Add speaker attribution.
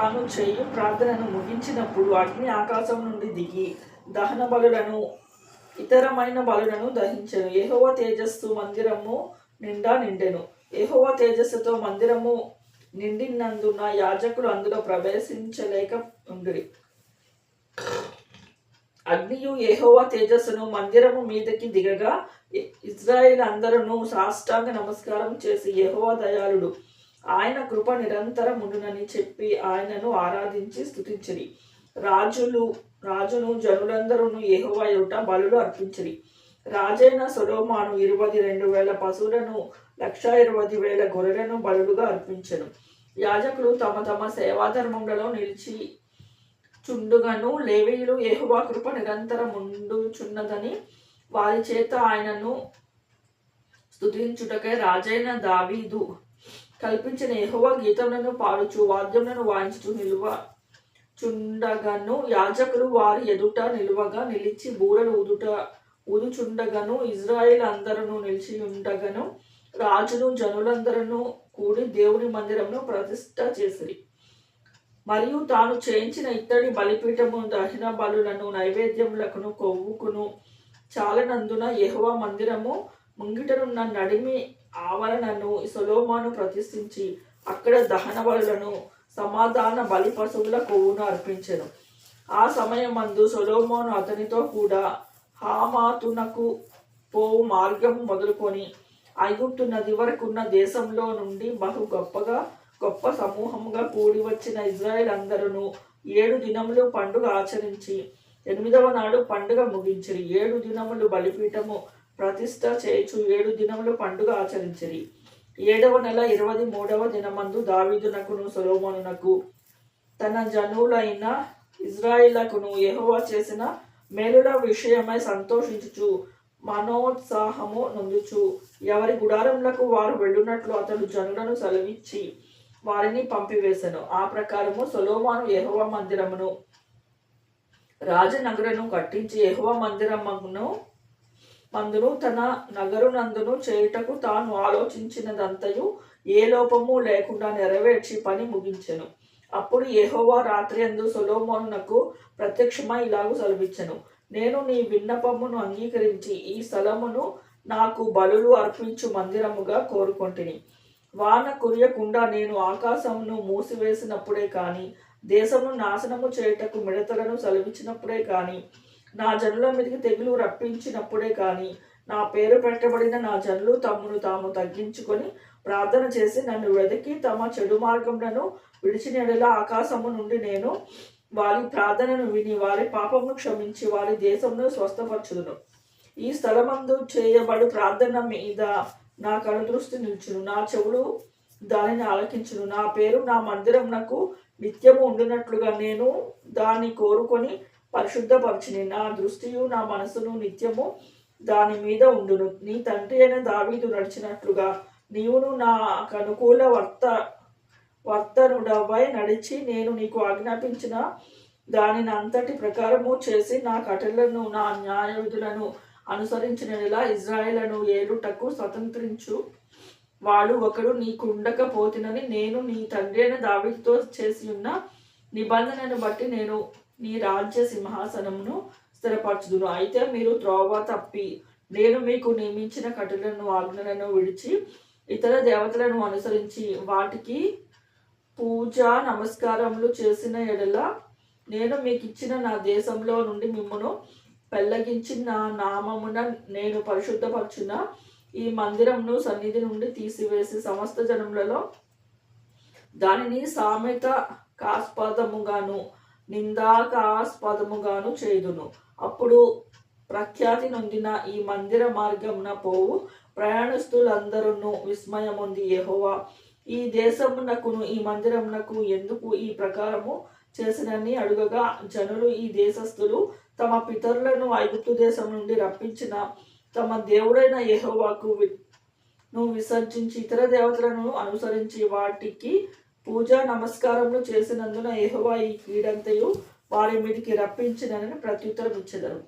Speaker 1: తాను చేయు ప్రార్థనను ముగించినప్పుడు అగ్ని ఆకాశం నుండి దిగి దహన బలులను ఇతరమైన బలులను దహించెను. యెహోవా తేజస్సు మందిరము నిండా నిండెను. యెహోవా తేజస్సుతో మందిరము నిండినందున యాజకులు అందులో ప్రవేశించలేక ఉండిరి. అగ్నియు యెహోవా తేజస్సును మందిరము మీదకి దిగగా ఇశ్రాయేలు అందరూ సాష్టాంగ నమస్కారం చేసి, యెహోవా దయాళుడు, ఆయన కృప నిరంతరముండునని చెప్పి ఆయనను ఆరాధించి స్తుతించిరి. రాజును జనులందరూ యెహోవా ఎదుట బలులు అర్పించిరి. రాజైన సొలొమోను 22,000 పశువులను 120,000 గొర్రెలను బలులుగా అర్పించెను. యాజకులు తమ తమ సేవాధర్మములలో నిలిచి చుండుగను లేవీయులు యెహోవా కృప నిరంతరముండుచున్నదని వారి చేత ఆయనను స్తుతించుటకై రాజైన దావీదు కల్పించిన యెహోవా గీతములను పాడుచు వాద్యములను వాయించుచు నిలువచుండగను. యాజకులు వారి ఎదుట నిలువగా నిలిచి బూరలు ఊదుచుండగను. ఇశ్రాయేలు అందరూ నిలిచియుండగను. రాజును జనులందరూ కూడి దేవుని మందిరమును ప్రతిష్ఠ చేసిరి. మరియు తాను చేయించిన ఇత్తడి బలిపీఠము దహన బలులను నైవేద్యములకును కొవ్వుకును చాలనందున యెహోవా మందిరము ముంగిటనున్న నడిమి ఆవరణను సొలొమోను ప్రతిష్ఠించి అక్కడ దహన బలులను సమాధాన బలి పశువుల కొవ్వును అర్పించెను. ఆ సమయమందు సొలొమోను అతనితో కూడా హమాతునకు పోవు మార్గము మొదలుకొని ఐగుప్తు నది వరకున్న దేశంలో నుండి బహు గొప్ప సమూహముగా కూడి వచ్చిన ఇశ్రాయేలు అందరూ 7 దినములు పండుగ ఆచరించి 8వ నాడు పండుగ ముగించిరి. 7 దినములు బలిపీఠము ప్రతిష్ఠ చేయుచు 7 దినములు పండుగ ఆచరించిరి. 7వ నెల 23వ దినమందు దావీదునకును సొలొమోనునకు తన జనులైన ఇశ్రాయేలుకును యెహోవా చేసిన మేలుల విషయమై సంతోషించుచు మనోత్సాహము నొందుచు ఎవరి గుడారములకు వారు వెళ్ళునట్లు అతడు జనులను సెలవిచ్చి వారిని పంపివేశను. ఆ ప్రకారము సొలొమోను యెహోవా మందిరమును రాజనగరును కట్టించి యెహోవా మందును తన నగరునందును చేయుటకు తాను ఆలోచించినదంతయు ఏ లోపము లేకుండా నెరవేర్చి పని ముగించెను. అప్పుడు యెహోవా రాత్రియందు సొలొమోనునకు ప్రత్యక్షమై ఇలాగు సెలవిచ్చెను. నేను నీ విన్నపమును అంగీకరించి ఈ స్థలమును నాకు బలులు అర్పించు మందిరముగా కోరుకొంటిని. వాన కురియకుండా నేను ఆకాశమును మూసివేసినప్పుడే కాని దేశమును నాశనము చేయుటకు మిడతలను సెలవిచ్చినప్పుడే కాని నా జనుల మీదకి తెగులు రప్పించినప్పుడే కాని నా పేరు పెట్టబడిన నా జనులు తమను తాము తగ్గించుకొని ప్రార్థన చేసి నన్ను వెతికి తమ చెడు మార్గములను విడిచిన యెడల ఆకాశము నుండి నేను వారి ప్రార్థనను విని వారి పాపమును క్షమించి వారి దేశమును స్వస్థపరచుదును. ఈ స్థలమందు చేయబడు ప్రార్థన మీద నా కనుదృష్టి నిల్చును. నా చెవులు దానిని ఆలకించును. నా పేరు నా మందిరమునకు నిత్యము ఉండినట్లుగా నేను దాన్ని కోరుకొని పరిశుద్ధపరచిని. నా దృష్టియు నా మనసును నిత్యము దాని మీద ఉండును. నీ తండ్రి అయిన దావీదు నడిచినట్లుగా నీవును నాకు అనుకూల వర్తనుడవై నడిచి నేను నీకు ఆజ్ఞాపించిన దానిని అంతటి ప్రకారము చేసి నా కట్టడలను నా న్యాయ విధులను అనుసరించినలా ఇశ్రాయేలును ఏలుటకు స్వతంత్రించు వాడు ఒకడు నీకు ఉండకపోతినని నేను నీ తండ్రి అయిన దావీదుతో చేసి ఉన్న నిబంధనను బట్టి నేను నీ రాజ్య సింహాసనమును స్థిరపరచుదును. అయితే మీరు త్రోవ తప్పి నేను మీకు నియమించిన కట్టడలను ఆజ్ఞలను విడిచి ఇతర దేవతలను అనుసరించి వాటికి పూజా నమస్కారములు చేసిన యెడల నేను మీకు ఇచ్చిన నా దేశంలో నుండి మిమ్మును పెళ్లగించి నా నామమున నేను పరిశుద్ధపరచున ఈ మందిరమును సన్నిధి నుండి తీసివేసి సమస్త జనములలో దానిని సామెతకాస్పదముగాను నిందాకాస్పదముగాను చేయుదును. అప్పుడు ప్రఖ్యాతి నొందిన ఈ మందిర మార్గమున పోవు ప్రయాణస్తులందరూ విస్మయముంది యెహోవా ఈ దేశమునకును ఈ మందిరమునకు ఎందుకు ఈ ప్రకారము చేసినని అడుగగా జనులు ఈ దేశస్థులు తమ పితరులను ఐగుప్తు దేశం నుండి రప్పించిన తమ దేవుడైన యెహోవాకు విసర్జించి ఇతర దేవతలను అనుసరించి వాటికి పూజా నమస్కారములు చేసినందున యెహోవా ఈ కీడంతయు వారి మీదికి రప్పించినని ప్రత్యుత్తరం ఇచ్చెదరు.